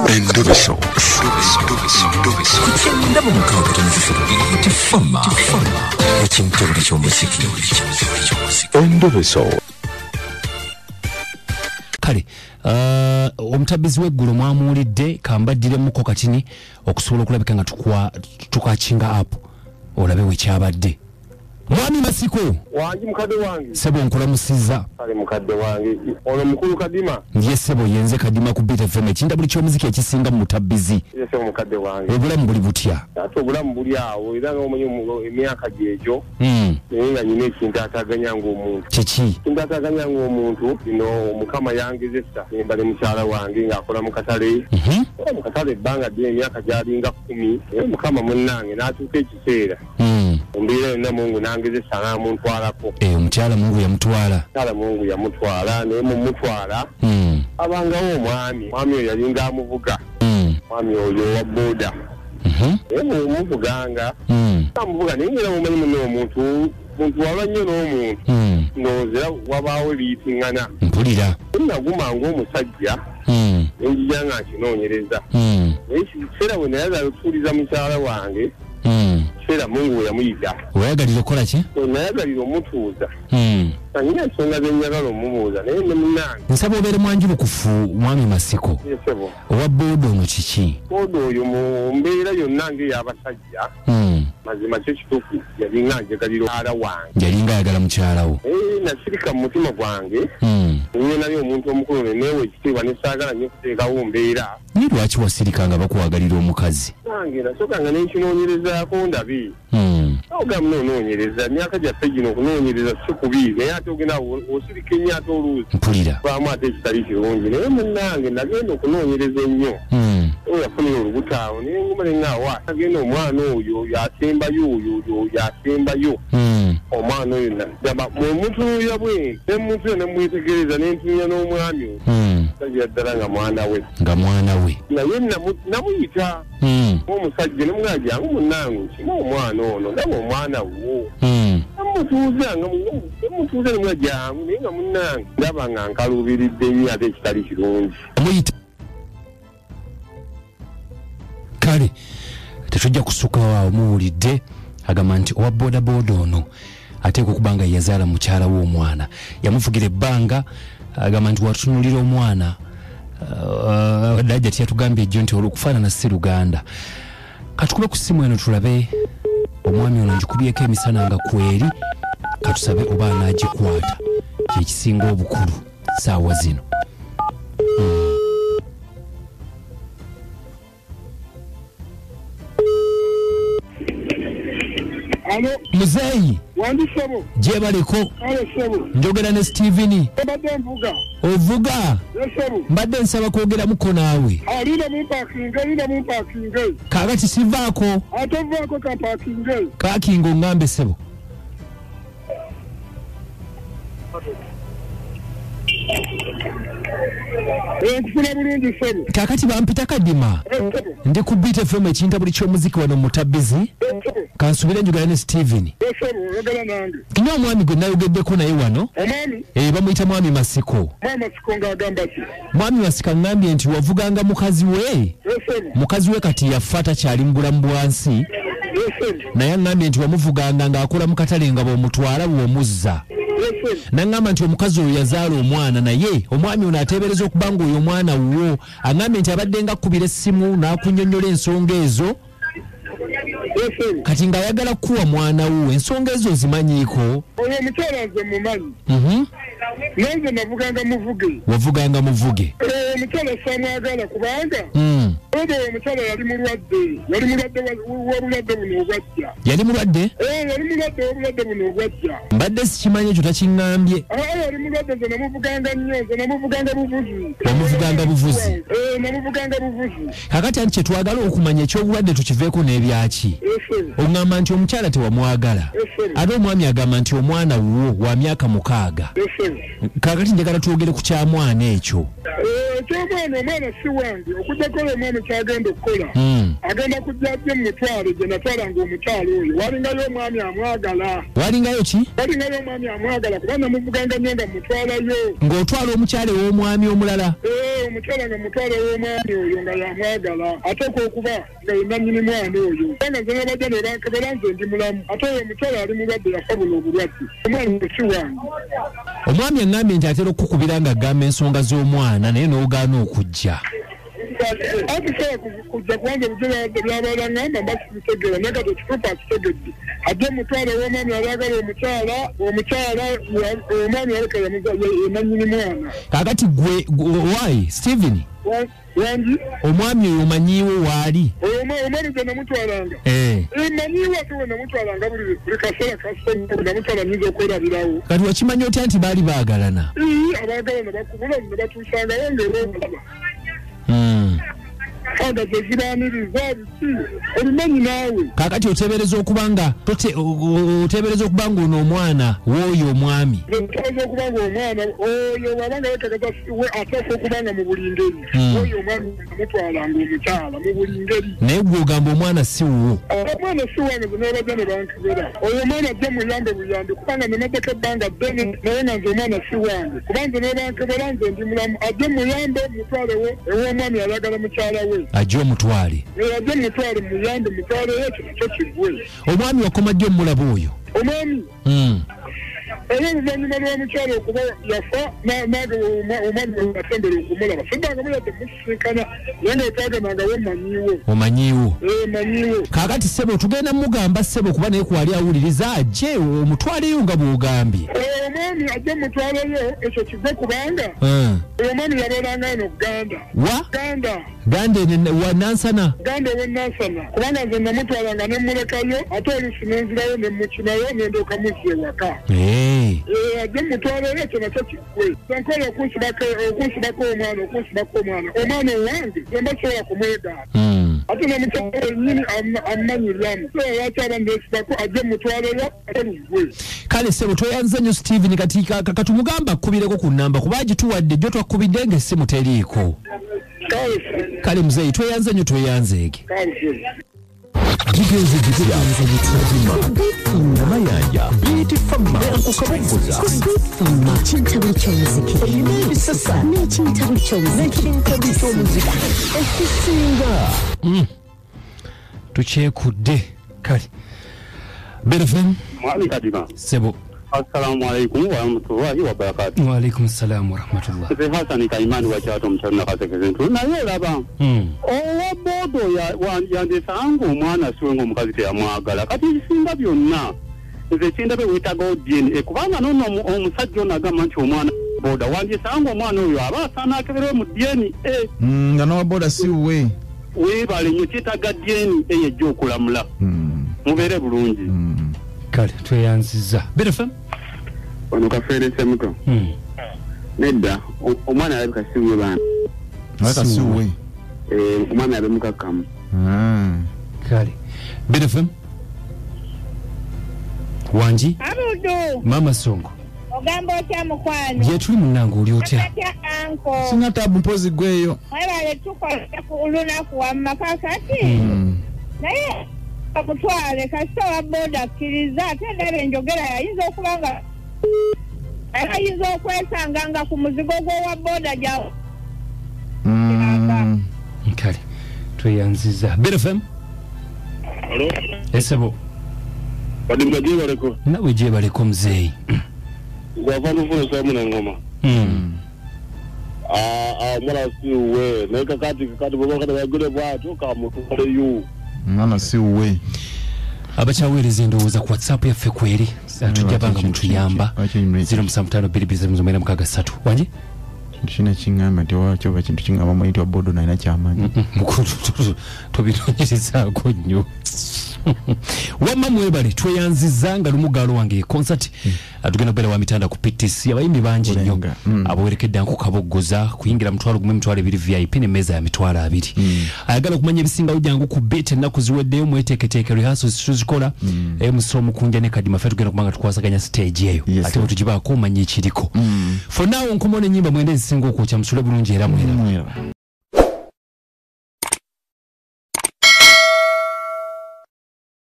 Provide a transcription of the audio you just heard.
Endobeso. Endobeso. Kale omutabbizi w'eggulu mwamuwulidde kambaddiremuko katini okusobola okulabika nga tukakinga apo olabe wekyabadde. Mwami Masiko wangi mukadde wange sebo nkulamusizza kale mukadde wange ono mukulu Kadima ndiye sebo yenze Kadima ku Beat FM ekinda buli ky'omuziki ekisinga mu mutabbizi yese mukadde wange obulamu buli butya ate obulamu buli awo era ng'omanyi emyaka gyegyo naye nga nyina ekintu ataganya ng'omuntu kiki ekintu ataganya ng'omuntu bino Mukama yangezesa nemba ne mukyala wange ng'akola mu katale mu katale ebbanga ddene emyaka gyalinga 10 naye Mukama munnange n'atuuka ekiseera ombeera yonna Mungu nangezesa n'amuntwalako omukyala Mungu yamutwala naye mumutwala abangawo omwami oyo yalinga amuvuga mwami oyo owa booda naye mumuvuganga amuvuga naye ngera mumanyi muno omuntu waba nnyo n'omuntu nozera wabaawo ebiyitiŋŋana mpulira nagumanga omusajja nenjija nga nkinoonyereza naye kiseera bwe nayagala okusuuliza mukyala wange kiseera Mungu yamuyita weyagalira okukola ki nayagalira omutuuza nyina ensonga zenjagala omubuuza naye ne munnange nsaba obeere mwanjulukufu mwami Masiko yesebo owa booda ono kiki booda oyo mu mbeera yonna ng'ey'abasajja mazima kyo kituufu yalinga njagalira mukyala wange yalinga ayagala mukyalawo nasirika mu mutima gwange niye nali omuntu omukulu neneewa ekitiibwa nesaagala nnyo okuteekawo mbeera ni lwaki wasirika nga bakuwagalira omukazi nange nasookanga nenkinoonyerezaako ndabi ogamba noonoonyereza emyaka gyaffe gino okunoonyereza si kubi naye ate ogenda osirika ennyo ate oluusi mpulira baamu ate ekitali kirungi naye munnange nagenda okunoonyereza ennyo yafunira olubuto awo naye nguma neŋŋaawa agenda omwana oyo yasembayo omwana oyo nagamba mwemutunuulira bwe nemuntu yo nemwetegereza nentunuulira n'omwami oyo sajja ddala nga mwana we naye namuyita omusajja nemugamba jangu munnange nkima omwana ono ndaba omwana wo namutuuza nemwa jangu naye nga munnange ndaba nga nkaluubiridde nnyo ate ekitali kirungi kale tetujja kusukawo awo muwulidde agamba nti owa boodabooda ono ateeka okuba nga yazaala mukyala w'omwana yamuvugira ebbanga agamba nti watunulira omwana dajja tiyatugambye ejjo nti olwokufaanana si Luganda katukube ku ssimu eno tulabe omwami ono ngikubyeko emisana nga kweri katusabe oba anaagikwata kyekisinga obukulu saawa zino. Alo muzeeyi wandi sebo gyebaleko sebo njogera ne Steven mbadde mvuga ovuga sebo mbadde nsaba kwogeramuko naawe alina mu parking kaakati sivaako atovaako ka parking kaakinga oŋŋambe sebo nkufuna bulungi sebo kaakati bampita Kadima ndi ku Beat FM ekinta buli ky'omuziki wano mutabbizi kansubire njogera ne Steven sebo yogera nange kinya omwami gwe nayogeddeko naye wano omwami bamuyita mwami Masiko ng'agamba ki mwami Masiko aŋŋambye nti wavuganga mukazi we mukazi we kati yafa takyali mu bulamu bwansi naye aŋŋambye nti wamuvuganga ng'akola mu katale nga bw'omutwala bw'omuzza naŋŋamba nti omukazi oyo yazaala omwana naye omwami ono ateebereza okuba nga oyo omwana wo aŋŋambye nti abadde nga akkubira essimu n'akunnyonnyola ensonga ezo kati ng'ayagala kukuwa mwana wo ensonga ezo ozimanyiiko oyo omukyala nze mumanyi naye nze wavuganga muvuge omukyala samwagala kubanga oyo omukyala yali mulwadde w'obulwadde buno obwajja yali mulwadde w'obulwadde buno obwajja mbadde sikimanyi ekyo takiŋŋambye yali mulwadde nze namuvuganga nnyo namuvuganga buvuzi namuvuganga buvuzi kakati anti kyetwagala okumanya ekyobulwadde tukiveeko n'ebyaki ogamba nti omukyala tewamwagala ate omwami agamba nti omwana wo wa myaka 6 kakati njagala twogere ku kyamwana ekyo omwana si wange okujja kola omwana kyagenda okukola agenda kujja ajje mumutwale gye natwalanga omukyalo oyo walingayo omwami amwagala walingayo ki walingayo omwami amwagala kubanga muvuganga nnyo nga mutwalayo ng'otwala omukyale w'omwami omulala omukyala nga mutwala w'omwami oyo nga yamwagala ate okuba nga yenannyini mwana oyo kubanga nze nabajja ne bankebera nze ndi mulamu ate oyo omukyala ali mulwadde yafa buno obulwadde omwana si wange omwami aŋŋambye nti atera okukukubira nga agamba ensonga z'omwana naye n'ogaana okujja atisobola kujja kubanga ebyo byabala ngamba mbasibitegeera naye kati ekituufu akitegedde ajje mutwale w'omwami ayagala omukyala omwami yaleka yenannyini mwana kakati gwe wayi Stephen wangi omwami oyo omanyiiwe waali omwami gye namutwalanga manyiiwe ate we namutwalanga buli kaseera kasonga namutwala nyinza okwerabirawo kati wakimanyi otya nti baali baagalana abaagalana bakubula ne batuusangawo ng'eromulaba aga zeziraniriza biki obimanyi naawe kakati oteebereza okuba nga ono omwana w'oyo omwami oteebereza okuba nga omwana oyo wabanga wekakata ateeka okuba nga mu buli ngeri oyo omwami amutwalanga omukyala mu buli ngeri naye gwe ogamba omwana si wuwo omwana si wange ze nebajja ne bankebera oyo omwana ajje muyambe buyambi kubanga nemaddeko ebbanga ddene naye nga nze omwana si wange kuba nze ne bankebera nze ndi mulamu ajje muyambe mutwalewo ew'omwami ayagala mukyala we ajje omutwale ajje mutwale muyambe mutwaleyo kyo kigwe omwami wakoma jjo omulaba oyo omwami era oluvannyuma lw'omukyala okuba yafa nage omwami asembera okumulaba siddanga muyadde musisinkana naye nga etaganangawo omanyiiwo manyiiwo kaakati ssebo tugenda mugamba ssebo kuba naye kwali awuliriza ajje omutwaleyo nga bw'ogambye omwami ajje mutwaleyo ekyo kigwe kubanga omwami yabeeranga eno ganda wa nansana ganda ow'enansana kubanga nze namutwalanga ne mulekayo ate oluusi nenzirayo ne mukinayo nendooka muzza ewaka ajje mutwaleyo ekyo nakyo kigwe nkola okunsibako omwana omwana owange ze mbasobola kumwegaana ate nomukyala ennyini amanyiryamu so lwaki aba nesibako ajje mutwaleyo ate lugwe kale ssebo tweyanza nnyo Stephen kati katumugamba akkubireko ku nnamba kuba agituwadde jjo twakkubidde ng'essimu teriiko kale muzeeyi tweyanze nnyo tweyanzeege Jigeze jitya Namayanja Biti Fama Kukabongoza Chintabu chomuziki Imebi sasa Chintabu chomuziki Ekisinga tukyekudde kale BFM mwami kadima sebo assalamu alaikum wa rahmatullahi wa barakatuh wa alaikum assalam wa rahmatullah Sebe Hassan Kaimani wa chato mchana kasekeze ntu naye laba owa bodo yandesangu omwana siwenga omukazi teyamwagala kati ebisinga byonna nze kindabe wetaga DNA kubanga nono omusajja ono agamba nti omwana boda wandesangu omwana oyo aba asaana akeberewe mu DNA nga nowa boda si we weebale nnyo kyetaaga DNA ejja okulamula mubeere bulungi kale tweyanziza BFM ono kafeerese muto nedda omwana alabika siwe baana alabika si we omwana yabe mukakkamu kale BFM wangi Abudu mama songo ogamba otya mukwano gye tuli munnange oli otya singa tabu mpozi gweyo mwebale tukola ku lunaku wamma kakati naye akutwale kasita wa boda akkiriza ate ndaba enjogera yayinza okuba nga ayinza okwesanga nga ku muzigo gw'owa boda gyawe kale tweyanziza BFM esebo badimba gyebaleko nawe gyebaleko muzeeyi gwavanufuna samu na ngoma omwana siwe naye kakati bwebakati bagule bwatyo kamutwaleyo mwana si we abakyaweereza endowooza ku WhatsApp yaffe kweri tujja banga mutuyamba 0752 wangi kina kingamba nti wakyo oba kintu kingamba mwayitibwa bodo nalina kyamanyi mukulu tobinoonyerezaako nnyo Wamma mwebale tweyanziza nga lumugalo wange concert atugenda kubera wa mitanda ku PTC abayimbi bangi nnyo abowerekedde nko kaboggoza kuyingira mutwalo gumu mutwalo 2 VIP ne meza ya mitwalo 2 ayagala kumanya ebisinga ujjangu ku beat ennaku ziweddeyo mweteketeeke rehearsals tuzikola musomo kunja ne kadi mafetu genda kubanga tukwasaganya stage eyo ate tujibaako omanye ekiriko for now nkomone nyimba mwende zisinga okwocha musule bulungi era mwera